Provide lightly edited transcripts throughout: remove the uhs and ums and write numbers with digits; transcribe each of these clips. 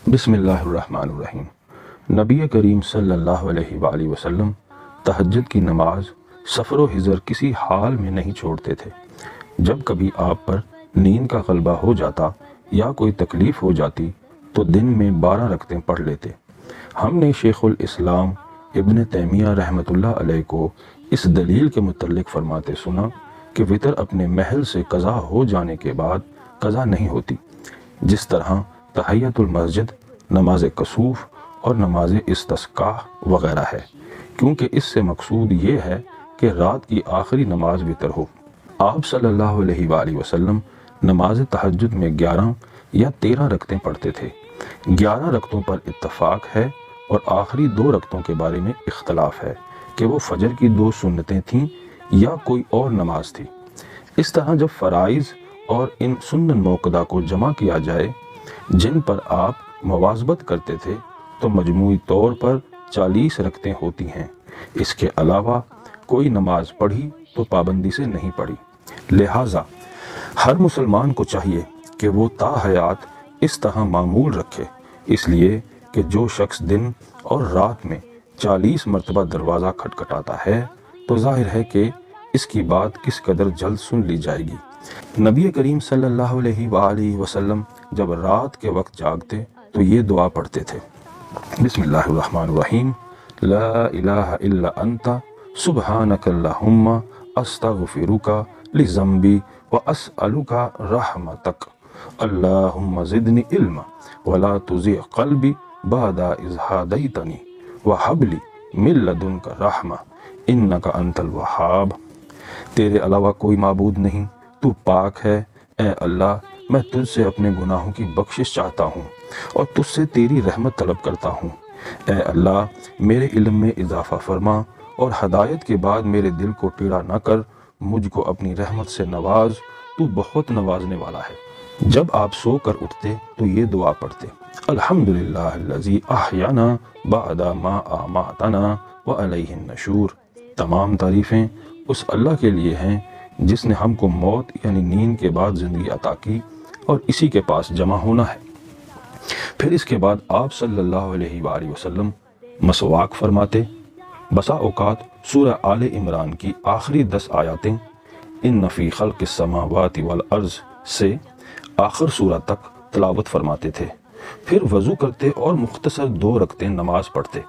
بسم اللہ الرحمن الرحیم۔ نبی کریم صلی اللہ علیہ وآلہ وسلم تہجد کی نماز سفر و حضر کسی حال میں نہیں چھوڑتے تھے۔ جب کبھی آپ پر نیند کا غلبہ ہو جاتا یا کوئی تکلیف ہو جاتی تو دن میں 12 رکعتیں پڑھ لیتے۔ ہم نے شیخ الاسلام ابن تیمیہ رحمۃ اللہ علیہ کو اس دلیل کے متعلق فرماتے سنا کہ وتر اپنے محل سے قضا ہو جانے کے بعد قضا نہیں ہوتی، جس طرح تحیۃ المسجد، نماز کسوف اور نماز استسقاء وغیرہ ہے، کیونکہ اس سے مقصود یہ ہے کہ رات کی آخری نماز وتر ہو۔ آپ صلی اللہ علیہ وآلہ وسلم نماز تہجد میں 11 یا 13 رکعتیں پڑھتے تھے۔ 11 رکعتوں پر اتفاق ہے اور آخری 2 رکعتوں کے بارے میں اختلاف ہے کہ وہ فجر کی 2 سنتیں تھیں یا کوئی اور نماز تھی۔ اس طرح جب فرائض اور ان سنن موقدہ کو جمع کیا جائے جن پر آپ مواظبت کرتے تھے تو مجموعی طور پر 40 رکعتیں ہوتی ہیں۔ اس کے علاوہ کوئی نماز پڑھی تو پابندی سے نہیں پڑھی۔ لہٰذا ہر مسلمان کو چاہیے کہ وہ تا حیات اس طرح معمول رکھے، اس لیے کہ جو شخص دن اور رات میں 40 مرتبہ دروازہ کھٹکھٹاتا ہے تو ظاہر ہے کہ اس کی بات کس قدر جلد سن لی جائے گی۔ نبی کریم صلی اللہ علیہ وآلہ وسلم جب رات کے وقت جاگتے تو یہ دعا پڑھتے تھے: بسم اللہ الرحمن الرحیم، لا الہ الا انت سبحانک اللہم استغفرک لذنبی واسألک رحمتک، اللہم زدنی علما ولا تزغ قلبی بعد اذ ہدیتنی وہب لی من لدنک رحمہ انک انت الوہاب۔ تیرے علاوہ کوئی معبود نہیں، تو پاک ہے۔ اے اللہ، میں تجھ سے اپنے گناہوں کی بخشش چاہتا ہوں اور تجھ سے تیری رحمت طلب کرتا ہوں۔ اے اللہ، میرے علم میں اضافہ فرما اور ہدایت کے بعد میرے دل کو ٹیڑھا نہ کر، مجھ کو اپنی رحمت سے نواز، تو بہت نوازنے والا ہے۔ جب آپ سو کر اٹھتے تو یہ دعا پڑھتے: الحمدللہ الذی احیانا بعد ما اماتنا والیہ النشور۔ تمام تعریفیں اس اللہ کے لیے ہیں جس نے ہم کو موت یعنی نیند کے بعد زندگی عطا کی اور اسی کے پاس جمع ہونا ہے۔ پھر اس کے بعد آپ صلی اللہ علیہ وآلہ وسلم مسواک فرماتے۔ بسا اوقات سورہ آل عمران کی آخری 10 آیاتیں ان فی خلق السماوات والارض سے آخر سورہ تک تلاوت فرماتے تھے۔ پھر وضو کرتے اور مختصر 2 رکعتیں نماز پڑھتے۔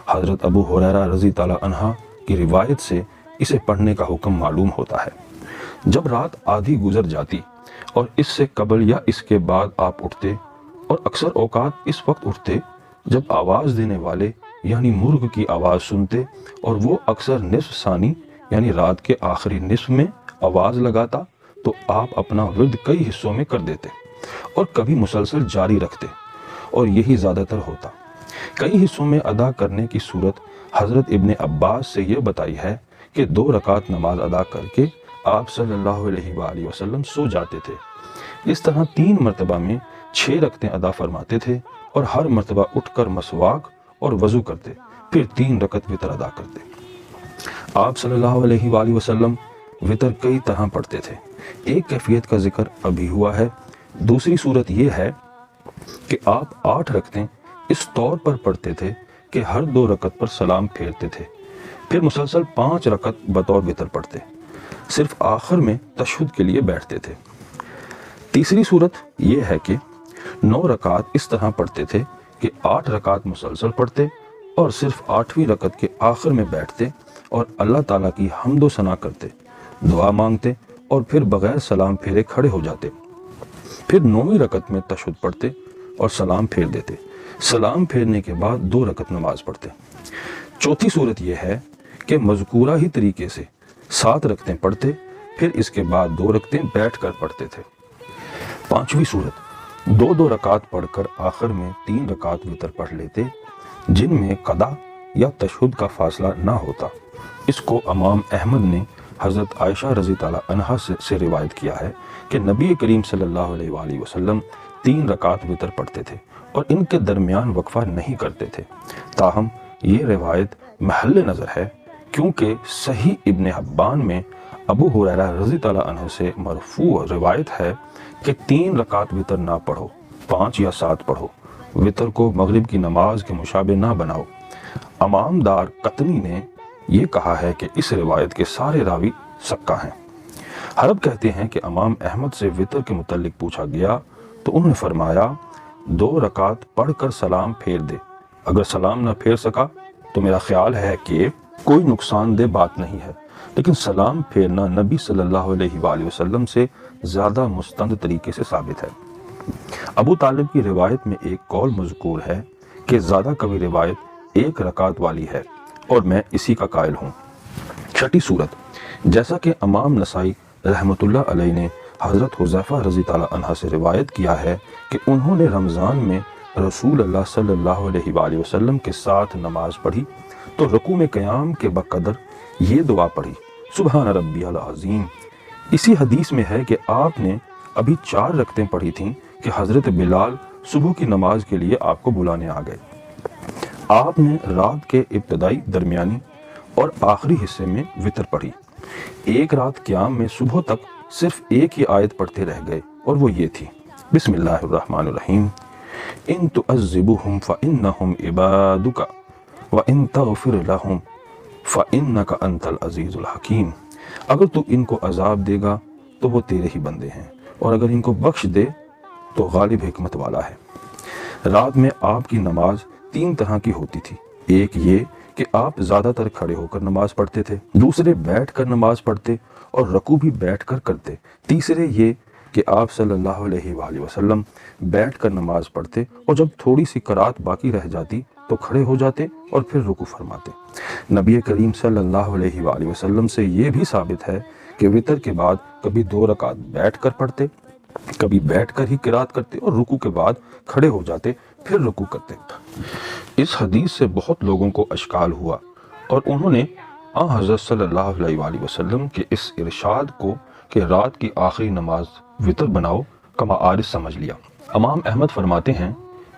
حضرت ابو ہریرہ رضی اللہ عنہ کی روایت سے اسے پڑھنے کا حکم معلوم ہوتا ہے۔ جب رات آدھی گزر جاتی اور اس سے قبل یا اس کے بعد آپ اٹھتے، اور اکثر اوقات اس وقت اٹھتے جب آواز دینے والے یعنی مرغ کی آواز سنتے، اور وہ اکثر نصف ثانی یعنی رات کے آخری نصف میں آواز لگاتا، تو آپ اپنا ورد کئی حصوں میں کر دیتے اور کبھی مسلسل جاری رکھتے، اور یہی زیادہ تر ہوتا۔ کئی حصوں میں ادا کرنے کی صورت حضرت ابن عباس سے یہ بتائی ہے کہ 2 رکعت نماز ادا کر کے آپ صلی اللہ علیہ وآلہ وسلم سو جاتے تھے۔ اس طرح 3 مرتبہ میں 6 رکعتیں ادا فرماتے تھے اور ہر مرتبہ اٹھ کر مسواک اور وضو کرتے، پھر 3 رکعت وتر ادا کرتے۔ آپ صلی اللہ علیہ وآلہ وسلم وتر کئی طرح پڑھتے تھے۔ ایک کیفیت کا ذکر ابھی ہوا ہے۔ دوسری صورت یہ ہے کہ آپ 8 رکعتیں اس طور پر پڑھتے تھے کہ ہر 2 رکعت پر سلام پھیرتے تھے، پھر مسلسل 5 رکعت بطور وتر پڑھتے، صرف آخر میں تشہد کے لیے بیٹھتے تھے۔ تیسری صورت یہ ہے کہ 9 رکعت اس طرح پڑھتے تھے کہ 8 رکعت مسلسل پڑھتے اور صرف 8ویں رکعت کے آخر میں بیٹھتے اور اللہ تعالیٰ کی حمد و ثنا کرتے، دعا مانگتے اور پھر بغیر سلام پھیرے کھڑے ہو جاتے۔ پھر 9ویں رکعت میں تشہد پڑھتے اور سلام پھیر دیتے، سلام پھیرنے کے بعد 2 رکعت نماز پڑھتے۔ چوتھی صورت یہ ہے کہ مذکورہ ہی طریقے سے 7 رکعتیں پڑھتے، پھر اس کے بعد 2 رکعتیں بیٹھ کر پڑھتے تھے۔ 5ویں صورت 2 رکعت پڑھ کر آخر میں 3 رکعت وتر پڑھ لیتے، جن میں قضا یا تشہد کا فاصلہ نہ ہوتا۔ اس کو امام احمد نے حضرت عائشہ رضی اللہ عنہا سے روایت کیا ہے کہ نبی کریم صلی اللہ علیہ وآلہ وسلم 3 رکعت وتر پڑھتے تھے اور ان کے درمیان وقفہ نہیں کرتے تھے۔ تاہم یہ روایت محل نظر ہے، کیونکہ صحیح ابن حبان میں ابو ہریرہ رضی اللہ عنہ سے مرفوع روایت ہے کہ 3 رکعت وتر نہ پڑھو، 5 یا 7 پڑھو، وطر کو مغرب کی نماز کے مشابہ نہ بناؤ۔ امام دار قطنی نے یہ کہا ہے کہ اس روایت کے سارے راوی سکہ ہیں۔ حرب کہتے ہیں کہ امام احمد سے وطر کے متعلق پوچھا گیا تو انہوں نے فرمایا 2 رکعت پڑھ کر سلام پھیر دے، اگر سلام نہ پھیر سکا تو میرا خیال ہے کہ کوئی نقصان دہ بات نہیں ہے، لیکن سلام پھیرنا نبی صلی اللہ علیہ وآلہ وسلم سے زیادہ مستند طریقے سے ثابت ہے۔ ابو طالب کی روایت میں ایک قول مذکور ہے کہ زیادہ قوی روایت 1 رکعت والی ہے اور میں اسی کا قائل ہوں۔ چھٹی صورت، جیسا کہ امام نسائی رحمۃ اللہ علیہ نے حضرت حذیفہ رضی اللہ عنہ سے روایت کیا ہے کہ انہوں نے رمضان میں رسول اللہ صلی اللہ علیہ وآلہ وسلم کے ساتھ نماز پڑھی تو رکوع میں قیام کے بقدر یہ دعا پڑھی، سبحان ربی العظیم۔ اسی حدیث میں ہے کہ آپ نے ابھی 4 رکعتیں پڑھی تھیں کہ حضرت بلال صبح کی نماز کے لیے آپ کو بلانے آ گئے۔ آپ نے رات کے ابتدائی، درمیانی اور آخری حصے میں وطر پڑھی۔ ایک رات قیام میں صبح تک صرف ایک ہی آیت پڑھتے رہ گئے اور وہ یہ تھی، بسم اللہ الرحمن الرحیم، ان تعذبهم فانهم عبادک وان تغفر لهم فانک انت العزیز الحکیم۔ اگر تو ان کو عذاب دے گا تو وہ تیرے ہی بندے ہیں، اور اگر ان کو بخش دے تو غالب حکمت والا ہے۔ رات میں آپ کی نماز 3 طرح کی ہوتی تھی۔ ایک یہ کہ آپ زیادہ تر کھڑے ہو کر نماز پڑھتے تھے، دوسرے بیٹھ کر نماز پڑھتے اور رکوع بھی بیٹھ کر کرتے، تیسرے یہ کہ آپ صلی اللہ علیہ وآلہ وسلم بیٹھ کر نماز پڑھتے اور جب تھوڑی سی قرات باقی رہ جاتی تو کھڑے ہو جاتے اور پھر رکوع فرماتے۔ نبی کریم صلی اللہ علیہ وآلہ وسلم سے یہ بھی ثابت ہے کہ وطر کے بعد کبھی 2 رکعت بیٹھ کر پڑھتے، کبھی بیٹھ کر ہی قرات کرتے اور رکوع کے بعد کھڑے ہو جاتے پھر رکوع کرتے۔ اس حدیث سے بہت لوگوں کو اشکال ہوا اور انہوں نے حضرت صلی اللہ علیہ وآلہ وسلم کے اس ارشاد کو کہ رات کی آخری نماز وطر بناؤ کما عارض سمجھ لیا۔ امام احمد فرماتے ہیں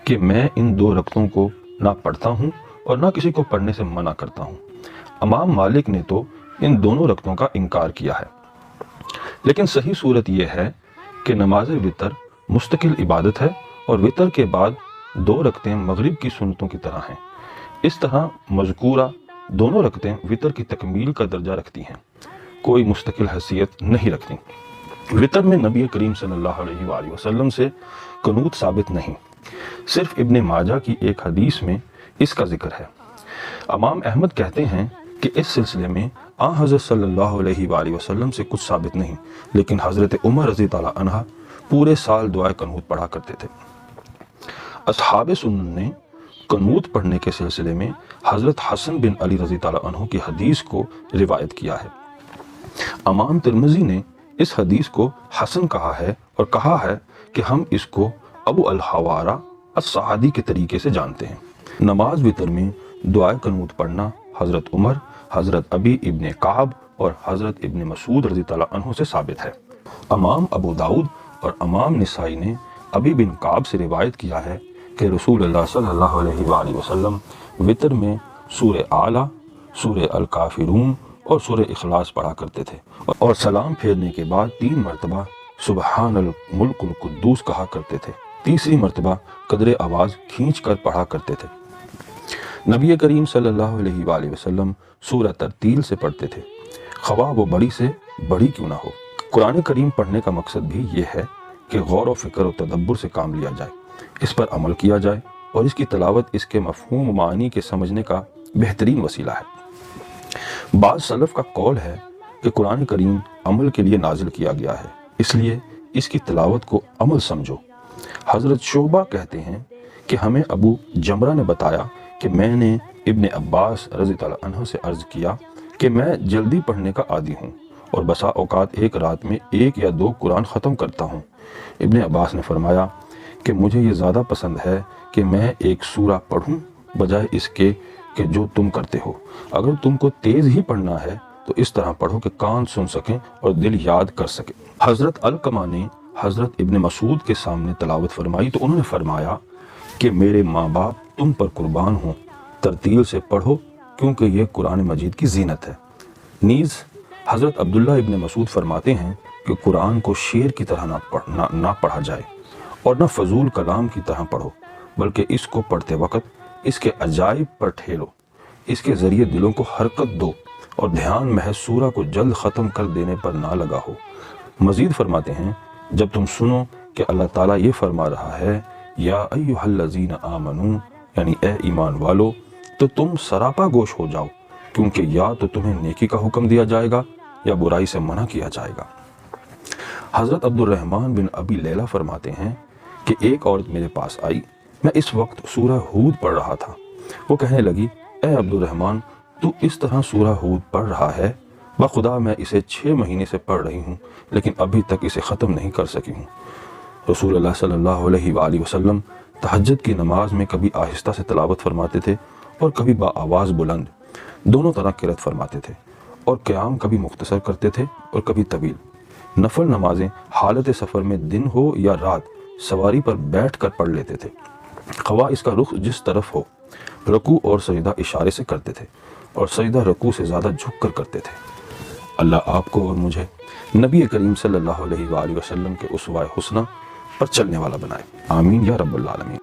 کہ میں ان 2 رکعتوں کو نہ پڑھتا ہوں اور نہ کسی کو پڑھنے سے منع کرتا ہوں۔ امام مالک نے تو ان دونوں رکعتوں کا انکار کیا ہے، لیکن صحیح صورت یہ ہے کہ نماز وطر مستقل عبادت ہے اور وطر کے بعد 2 رکعتیں مغرب کی سنتوں کی طرح ہیں۔ اس طرح مذکورہ دونوں رکعتیں وطر کی تکمیل کا درجہ رکھتی ہیں، کوئی مستقل حیثیت نہیں رکھتی۔ وطر میں نبی کریم صلی اللہ علیہ وآلہ وسلم سے قنوت ثابت نہیں، صرف ابن ماجہ کی ایک حدیث میں اس کا ذکر ہے۔ امام احمد کہتے ہیں کہ اس سلسلے میں حضرت صلی اللہ علیہ وآلہ وسلم سے کچھ ثابت نہیں، لیکن حضرت عمر رضی اللہ عنہ پورے سال دعائے قنوت پڑھا کرتے تھے۔ اصحاب سنن نے قنوت پڑھنے کے سلسلے میں حضرت حسن بن علی رضی اللہ عنہ کی حدیث کو روایت کیا ہے۔ امام ترمذی نے اس حدیث کو حسن کہا ہے اور کہا ہے کہ ہم اس کو ابو الحوارہ الصعدی کے طریقے سے جانتے ہیں۔ نماز وطر میں دعائے قنوت پڑھنا حضرت عمر، حضرت ابی ابن کعب اور حضرت ابن مسعود رضی اللہ عنہ سے ثابت ہے۔ امام ابو داؤد اور امام نسائی نے ابی بن کعب سے روایت کیا ہے کہ رسول اللہ صلی اللہ علیہ وآلہ وسلم وطر میں سورہ اعلیٰ، سورہ الکافرون اور سورہ اخلاص پڑھا کرتے تھے اور سلام پھیرنے کے بعد 3 مرتبہ سبحان الملک القدوس کہا کرتے تھے، تیسری مرتبہ قدر آواز کھینچ کر پڑھا کرتے تھے۔ نبی کریم صلی اللہ علیہ وآلہ وسلم سورہ ترتیل سے پڑھتے تھے، خواہ وہ بڑی سے بڑی کیوں نہ ہو۔ قرآن کریم پڑھنے کا مقصد بھی یہ ہے کہ غور و فکر و تدبر سے کام لیا جائے، اس پر عمل کیا جائے اور اس کی تلاوت اس کے مفہوم و معانی کے سمجھنے کا بہترین وسیلہ ہے۔ بعض سلف کا قول ہے کہ قرآن کریم عمل کے لیے نازل کیا گیا ہے، اس لیے اس کی تلاوت کو عمل سمجھو۔ حضرت شعبہ کہتے ہیں کہ ہمیں ابو جمرہ نے بتایا کہ میں نے ابن عباس رضی اللہ عنہ سے عرض کیا کہ میں جلدی پڑھنے کا عادی ہوں اور بسا اوقات ایک رات میں 1 یا 2 قرآن ختم کرتا ہوں۔ ابن عباس نے فرمایا کہ مجھے یہ زیادہ پسند ہے کہ میں ایک سورہ پڑھوں بجائے اس کے کہ جو تم کرتے ہو۔ اگر تم کو تیز ہی پڑھنا ہے تو اس طرح پڑھو کہ کان سن سکیں اور دل یاد کر سکے۔ حضرت علقمہ نے حضرت ابن مسعود کے سامنے تلاوت فرمائی تو انہوں نے فرمایا کہ میرے ماں باپ تم پر قربان ہوں، ترتیل سے پڑھو کیونکہ یہ قرآن مجید کی زینت ہے۔ نیز حضرت عبداللہ ابن مسعود فرماتے ہیں کہ قرآن کو شعر کی طرح نہ پڑھا جائے اور نہ فضول کلام کی طرح پڑھو، بلکہ اس کو پڑھتے وقت اس کے عجائب پر ٹھہرو، اس کے ذریعے دلوں کو حرکت دو اور دھیان محض سورہ کو جلد ختم کر دینے پر نہ لگا ہو۔ مزید فرماتے ہیں جب تم سنو کہ اللہ تعالیٰ یہ فرما رہا ہے یا ایھا الذین آمنو، یعنی اے ایمان والو، تو تم سراپا گوش ہو جاؤ، کیونکہ یا تو تمہیں نیکی کا حکم دیا جائے گا یا برائی سے منع کیا جائے گا۔ حضرت عبد الرحمن بن ابی لیلہ فرماتے ہیں کہ ایک عورت میرے پاس آئی، میں اس وقت سورہ ہود پڑھ رہا تھا۔ وہ کہنے لگی، اے عبد الرحمن، تو اس طرح سورہ ہود پڑھ رہا ہے؟ بخدا میں اسے 6 مہینے سے پڑھ رہی ہوں لیکن ابھی تک اسے ختم نہیں کر سکی ہوں۔ رسول اللہ صلی اللہ علیہ وآلہ وسلم تہجد کی نماز میں کبھی آہستہ سے تلاوت فرماتے تھے اور کبھی بآواز بلند، دونوں طرح قرأت فرماتے تھے، اور قیام کبھی مختصر کرتے تھے اور کبھی طویل۔ نفل نمازیں حالت سفر میں دن ہو یا رات سواری پر بیٹھ کر پڑھ لیتے تھے، خواہ اس کا رخ جس طرف ہو۔ رکوع اور سجدہ اشارے سے کرتے تھے اور سجدہ رکوع سے زیادہ جھک کر کرتے تھے۔ اللہ آپ کو اور مجھے نبی کریم صلی اللہ علیہ وآلہ وسلم کے اسوہ حسنہ پر چلنے والا بنائے، آمین یا رب العالمین۔